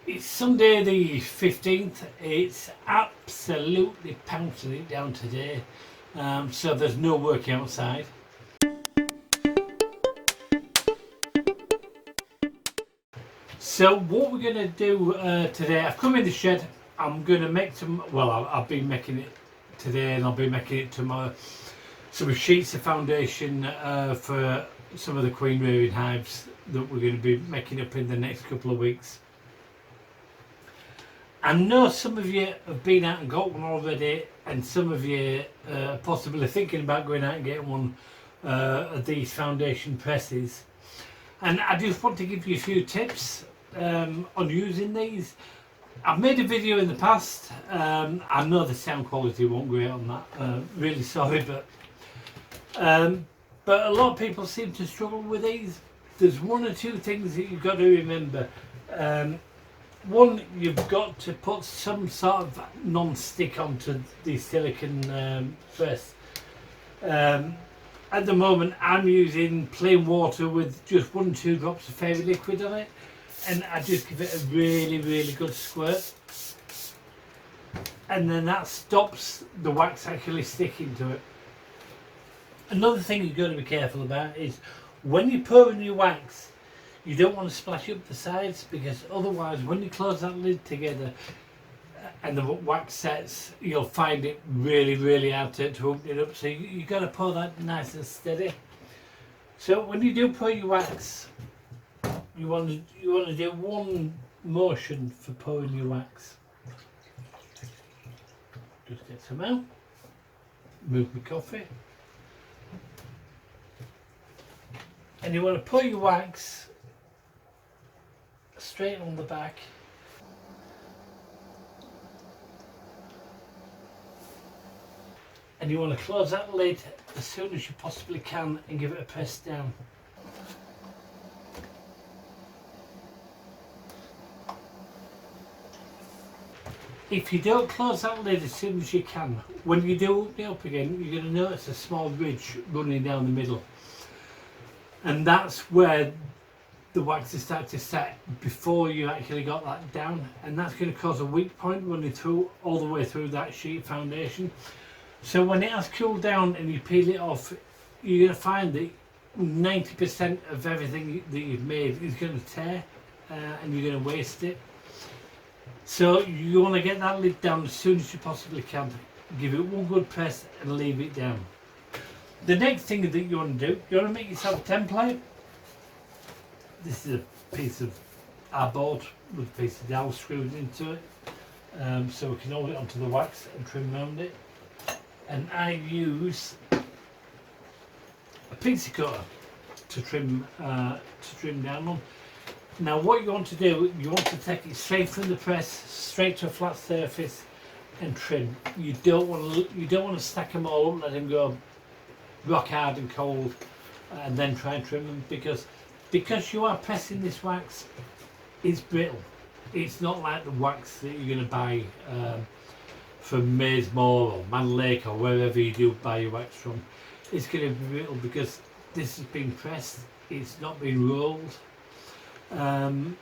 It's Sunday the 15th. It's absolutely pouncing it down today, so there's no work outside. So what we're going to do today, I've come in the shed. I'm going to make some, well, I've been making it today and I'll be making it tomorrow. Some sheets of foundation for some of the queen rearing hives that we're going to be making up in the next couple of weeks. I know some of you have been out and got one already, and some of you are possibly thinking about going out and getting one of these foundation presses. And I just want to give you a few tips on using these. I've made a video in the past. I know the sound quality won't go on that. Really sorry, but a lot of people seem to struggle with these. There's one or two things that you've got to remember. One, you've got to put some sort of non-stick onto the silicone press. At the moment I'm using plain water with just 1 or 2 drops of fairy liquid on it, and I just give it a really good squirt, and then that stops the wax actually sticking to it. Another thing you've got to be careful about is when you're pouring your wax, you don't want to splash up the sides, because otherwise when you close that lid together and the wax sets, you'll find it really hard to open it up. So you've got to pour that nice and steady. So when you do pour your wax, you want to do one motion for pouring your wax. Just get some out, move my coffee, and you want to pour your wax straight on the back. And you want to close that lid as soon as you possibly can and give it a press down. If you don't close that lid as soon as you can, when you do open it up again, you're going to notice a small ridge running down the middle. And that's where the wax is starting to set before you actually got that down, and that's going to cause a weak point running through all the way through that sheet foundation. So when it has cooled down and you peel it off, you're going to find that 90% of everything that you've made is going to tear, and you're going to waste it. So you want to get that lid down as soon as you possibly can. Give it one good press and leave it down. The next thing that you want to do, you want to make yourself a template. This is a piece of board with a piece of dowel screwed into it, so we can hold it onto the wax and trim around it. And I use a pizza cutter to trim down on. Now what you want to do, you want to take it straight from the press, straight to a flat surface and trim. You don't want to stack them all up, let them go rock hard and cold, and then try and trim them, because you are pressing this wax, it's brittle. It's not like the wax that you're going to buy from Maysmore or Man Lake or wherever you do buy your wax from. It's going to be brittle because this has been pressed, it's not been rolled. And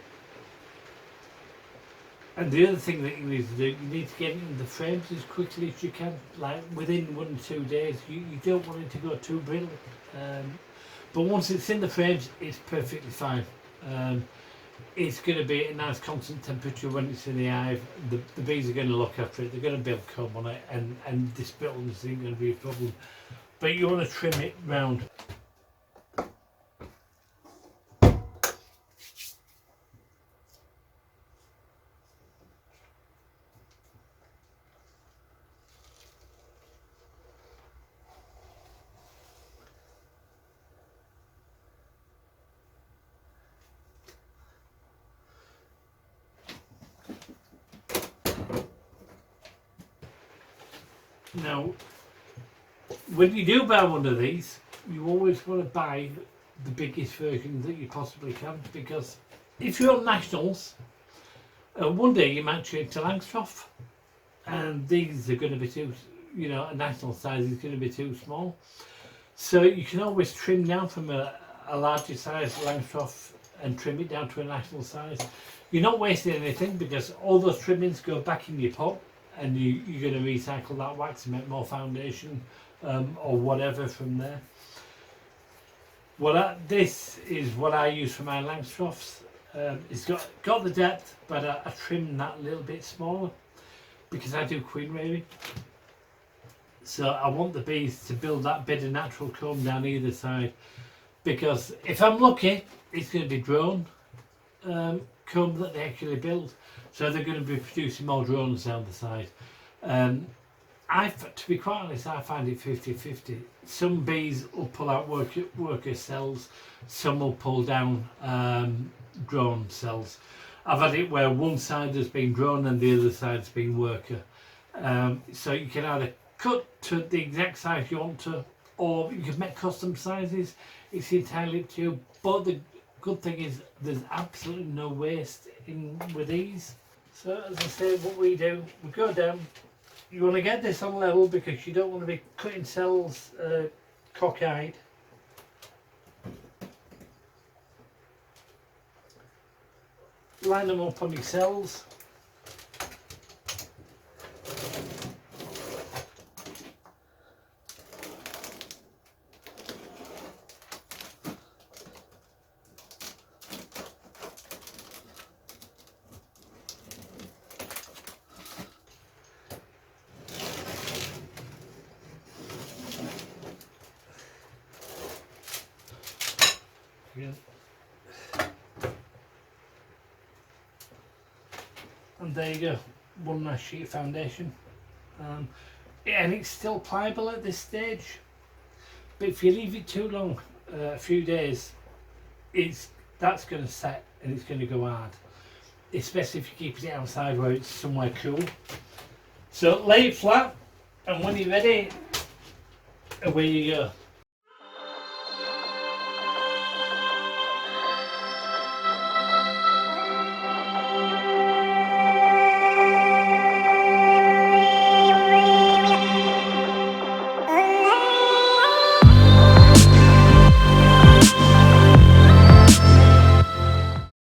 the other thing that you need to do, you need to get it in the frames as quickly as you can, like within 1 or 2 days. You don't want it to go too brittle. But once it's in the frames, it's perfectly fine. It's going to be at a nice constant temperature when it's in the hive. The bees are going to look after it, they're going to build comb on it, and this brittleness isn't going to be a problem. But you want to trim it round. Now, when you do buy one of these, you always want to buy the biggest version that you possibly can, because if you're on nationals, one day you might change to Langstroth, and these are going to be too, a national size is going to be too small. So you can always trim down from a larger size Langstroth and trim it down to a natural size. You're not wasting anything because all those trimmings go back in your pot, and you're going to recycle that wax and make more foundation or whatever from there. This is what I use for my Langstroths. It's got the depth, but I trim that a little bit smaller because I do queen rearing. So I want the bees to build that bit of natural comb down either side, because if I'm lucky, it's going to be drone comb that they actually build. So they're going to be producing more drones down the side. To be quite honest, I find it 50-50. Some bees will pull out worker cells, some will pull down drone cells. I've had it where one side has been drone and the other side's been worker. So you can either cut to the exact size you want to, or you can make custom sizes. It's entirely up to you. But the good thing is there's absolutely no waste with these. So as I say, what we do, we go down. You want to get this on level because you don't want to be cutting cells cockeyed. Line them up on your cells. Yeah. And there you go, one nice sheet of foundation. And it's still pliable at this stage, but if you leave it too long, a few days, that's going to set and it's going to go hard, especially if you keep it outside where it's somewhere cool. So lay it flat, and when you're ready, away you go.